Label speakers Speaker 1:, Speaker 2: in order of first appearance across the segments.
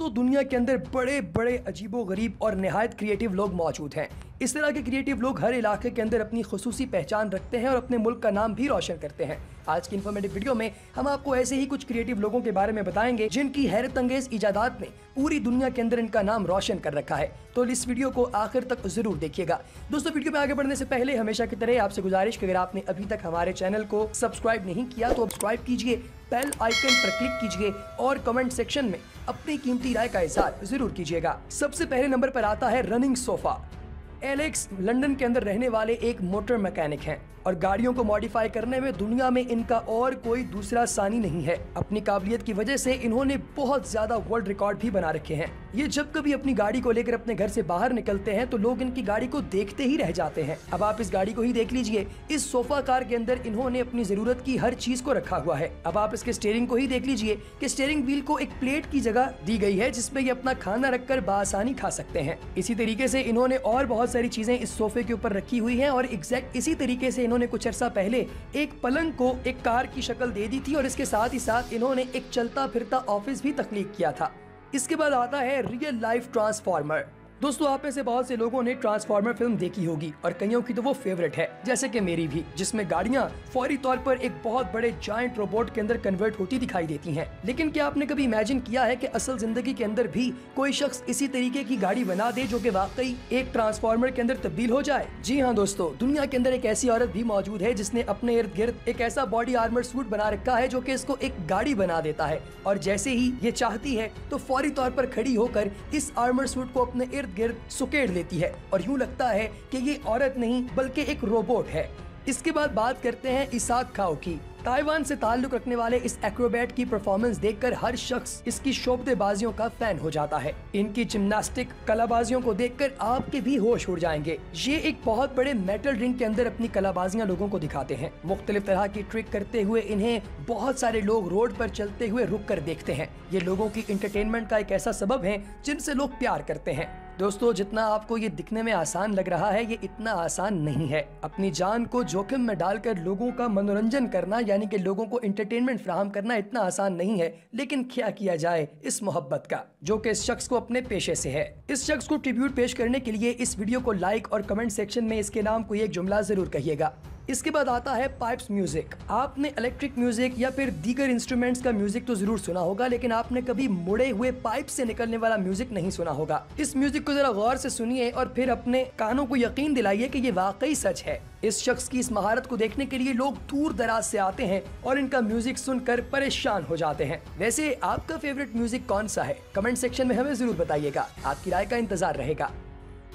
Speaker 1: दोस्तों दुनिया के अंदर बड़े बड़े अजीबोगरीब और निहायत क्रिएटिव लोग मौजूद हैं। इस तरह के क्रिएटिव लोग हर इलाके के अंदर अपनी खुसूसी पहचान रखते हैं और अपने मुल्क का नाम भी रोशन करते हैं। आज की इन्फॉर्मेटिव वीडियो में हम आपको ऐसे ही कुछ क्रिएटिव लोगों के बारे में बताएंगे जिनकी हैरत अंगेज इजादात ने पूरी दुनिया के अंदर इनका नाम रोशन कर रखा है। तो इस वीडियो को आखिर तक जरूर देखिएगा। दोस्तों वीडियो में आगे बढ़ने से पहले हमेशा की तरह आपसे गुजारिश कि अगर आपने अभी तक हमारे चैनल को सब्सक्राइब नहीं किया तो सब्सक्राइब कीजिए, बेल आइकन पर क्लिक कीजिए और कमेंट सेक्शन में अपनी कीमती राय का इज़हार जरूर कीजिएगा। सबसे पहले नंबर पर आता है रनिंग सोफा। एलेक्स लंदन के अंदर रहने वाले एक मोटर मैकेनिक हैं और गाड़ियों को मॉडिफाई करने में दुनिया में इनका और कोई दूसरा सानी नहीं है। अपनी काबिलियत की वजह से इन्होंने बहुत ज्यादा वर्ल्ड रिकॉर्ड भी बना रखे हैं। ये जब कभी अपनी गाड़ी को लेकर अपने घर से बाहर निकलते हैं तो लोग इनकी गाड़ी को देखते ही रह जाते हैं। अब आप इस गाड़ी को ही देख लीजिए। इस सोफा कार के अंदर इन्होंने अपनी जरूरत की हर चीज को रखा हुआ है। अब आप इसके स्टीयरिंग को ही देख लीजिए कि स्टीयरिंग व्हील को एक प्लेट की जगह दी गई है जिसमें ये अपना खाना रखकर बासानी खा सकते हैं। इसी तरीके से इन्होंने और बहुत सारी चीजें इस सोफे के ऊपर रखी हुई हैं और एग्जैक्ट इसी तरीके से इन्होंने कुछ अर्सा पहले एक पलंग को एक कार की शक्ल दे दी थी और इसके साथ ही साथ इन्होंने एक चलता फिरता ऑफिस भी तख्लीक किया था। इसके बाद आता है रियल लाइफ ट्रांसफॉर्मर। दोस्तों आप में से बहुत से लोगों ने ट्रांसफॉर्मर फिल्म देखी होगी और कईयों की तो वो फेवरेट है, जैसे कि मेरी भी, जिसमें गाड़ियां फौरी तौर पर एक बहुत बड़े जायंट रोबोट के अंदर कन्वर्ट होती दिखाई देती हैं। लेकिन क्या आपने कभी इमेजिन किया है कि असल जिंदगी के अंदर भी कोई शख्स इसी तरीके की गाड़ी बना दे जो कि वाकई एक ट्रांसफॉर्मर के अंदर तब्दील हो जाए? जी हाँ दोस्तों, दुनिया के अंदर एक ऐसी औरत भी मौजूद है जिसने अपने इर्द गिर्द एक ऐसा बॉडी आर्मर सूट बना रखा है जो कि इसको एक गाड़ी बना देता है और जैसे ही ये चाहती है तो फौरी तौर पर खड़ी होकर इस आर्मर सूट को अपने इर्द गिर्द सुकेड़ लेती है और यूं लगता है कि ये औरत नहीं बल्कि एक रोबोट है। इसके बाद बात करते हैं इसाक खाओ की। ताइवान से ताल्लुक रखने वाले इस एक्रोबैट की परफॉर्मेंस देखकर हर शख्स इसकी शोबदेबाजियों का फैन हो जाता है। इनकी जिम्नास्टिक कलाबाजियों को देखकर आपके भी होश उड़ जाएंगे। ये एक बहुत बड़े मेटल रिंग के अंदर अपनी कलाबाजियां लोगों को दिखाते हैं। मुख्तलिफ तरह की ट्रिक करते हुए इन्हें बहुत सारे लोग रोड पर चलते हुए रुक कर देखते हैं। ये लोगों की इंटरटेनमेंट का एक ऐसा सबब है जिनसे लोग प्यार करते हैं। दोस्तों जितना आपको ये दिखने में आसान लग रहा है ये इतना आसान नहीं है। अपनी जान को जोखिम में डालकर लोगों का मनोरंजन करना यानी कि लोगों को एंटरटेनमेंट फराहम करना इतना आसान नहीं है। लेकिन क्या किया जाए इस मोहब्बत का जो कि इस शख्स को अपने पेशे से है। इस शख्स को ट्रिब्यूट पेश करने के लिए इस वीडियो को लाइक और कमेंट सेक्शन में इसके नाम को एक जुमला जरूर कहिएगा। इसके बाद आता है पाइप्स म्यूजिक। आपने इलेक्ट्रिक म्यूजिक या फिर दीगर इंस्ट्रूमेंट्स का म्यूजिक तो जरूर सुना होगा लेकिन आपने कभी मुड़े हुए पाइप से निकलने वाला म्यूजिक नहीं सुना होगा। इस म्यूजिक को जरा गौर से सुनिए और फिर अपने कानों को यकीन दिलाइए कि ये वाकई सच है। इस शख्स की इस महारत को देखने के लिए लोग दूर दराज से आते हैं और इनका म्यूजिक सुनकर परेशान हो जाते हैं। वैसे आपका फेवरेट म्यूजिक कौन सा है? कमेंट सेक्शन में हमें जरूर बताइएगा, आपकी राय का इंतजार रहेगा।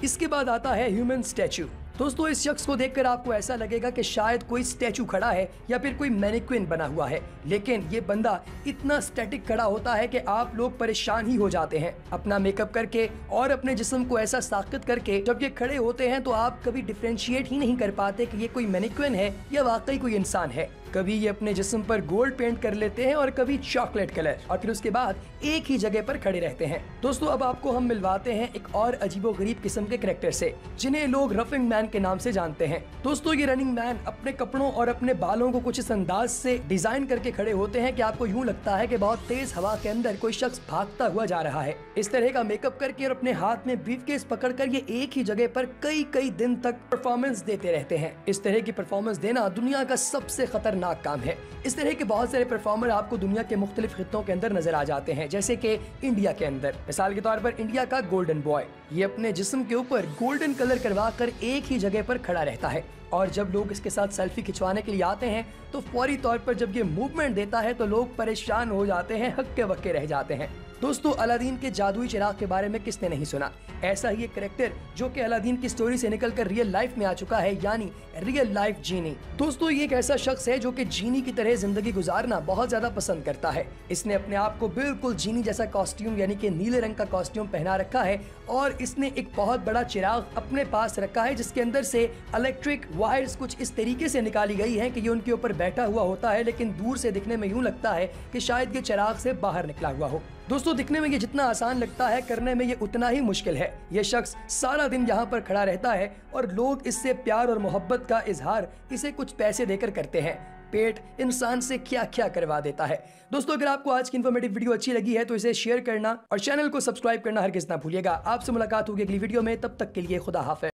Speaker 1: इसके बाद आता है ह्यूमन स्टैचू। दोस्तों इस शख्स को देखकर आपको ऐसा लगेगा कि शायद कोई स्टैचू खड़ा है या फिर कोई मैनिक्विन बना हुआ है, लेकिन ये बंदा इतना स्टैटिक खड़ा होता है कि आप लोग परेशान ही हो जाते हैं। अपना मेकअप करके और अपने जिस्म को ऐसा साकित करके जब ये खड़े होते हैं तो आप कभी डिफरेंशिएट ही नहीं कर पाते कि ये कोई मैनिक्विन है या वाकई कोई इंसान है। कभी ये अपने जिस्म पर गोल्ड पेंट कर लेते हैं और कभी चॉकलेट कलर और फिर उसके बाद एक ही जगह पर खड़े रहते हैं। दोस्तों अब आपको हम मिलवाते हैं एक और अजीबोगरीब किस्म के कैरेक्टर से जिन्हें लोग रफिंग मैन के नाम से जानते हैं। दोस्तों ये रनिंग मैन अपने कपड़ों और अपने बालों को कुछ इस अंदाज से डिजाइन करके खड़े होते हैं कि आपको यूं लगता है कि बहुत तेज हवा के अंदर कोई शख्स भागता हुआ जा रहा है। इस तरह का मेकअप करके और अपने हाथ में ब्रीफकेस पकड़कर ये एक ही जगह पर कई दिन तक परफॉर्मेंस देते रहते हैं। इस तरह की परफॉर्मेंस देना दुनिया का सबसे खतरनाक काम है। इस तरह के बहुत सारे परफॉर्मर आपको दुनिया के मुख्तलिफ खित्तों के अंदर नजर आ जाते हैं, जैसे कि इंडिया के अंदर। मिसाल के तौर पर इंडिया का गोल्डन बॉय, ये अपने जिस्म के ऊपर गोल्डन कलर करवा कर एक ही जगह पर खड़ा रहता है और जब लोग इसके साथ सेल्फी खिंचवाने के लिए आते हैं तो फौरी तौर पर जब ये मूवमेंट देता है तो लोग परेशान हो जाते हैं, हक्के बक्के रह जाते हैं। दोस्तों अलादीन के जादुई चिराग के बारे में किसने नहीं सुना? ऐसा ही एक कैरेक्टर जो कि अलादीन की स्टोरी से निकलकर रियल लाइफ में आ चुका है, यानी रियल लाइफ जीनी। दोस्तों ये एक ऐसा शख्स है जो कि जीनी की तरह जिंदगी गुजारना बहुत ज्यादा पसंद करता है। इसने अपने आप को बिल्कुल जीनी जैसा कॉस्ट्यूम यानी कि नीले रंग का कॉस्ट्यूम पहना रखा है और इसने एक बहुत बड़ा चिराग अपने पास रखा है जिसके अंदर से इलेक्ट्रिक वायर्स कुछ इस तरीके से निकाली गई है कि ये उनके ऊपर बैठा हुआ होता है, लेकिन दूर से दिखने में यूं लगता है कि शायद ये चिराग से बाहर निकला हुआ हो। दोस्तों दिखने में ये जितना आसान लगता है करने में ये उतना ही मुश्किल है। ये शख्स सारा दिन यहाँ पर खड़ा रहता है और लोग इससे प्यार और मोहब्बत का इजहार इसे कुछ पैसे देकर करते हैं। पेट इंसान से क्या क्या करवा देता है। दोस्तों, अगर आपको आज की इन्फॉर्मेटिव वीडियो अच्छी लगी है तो इसे शेयर करना और चैनल को सब्सक्राइब करना हरगिज़ ना भूलिएगा। आपसे मुलाकात होगी अगली वीडियो में, तब तक के लिए खुदा हाफिज़।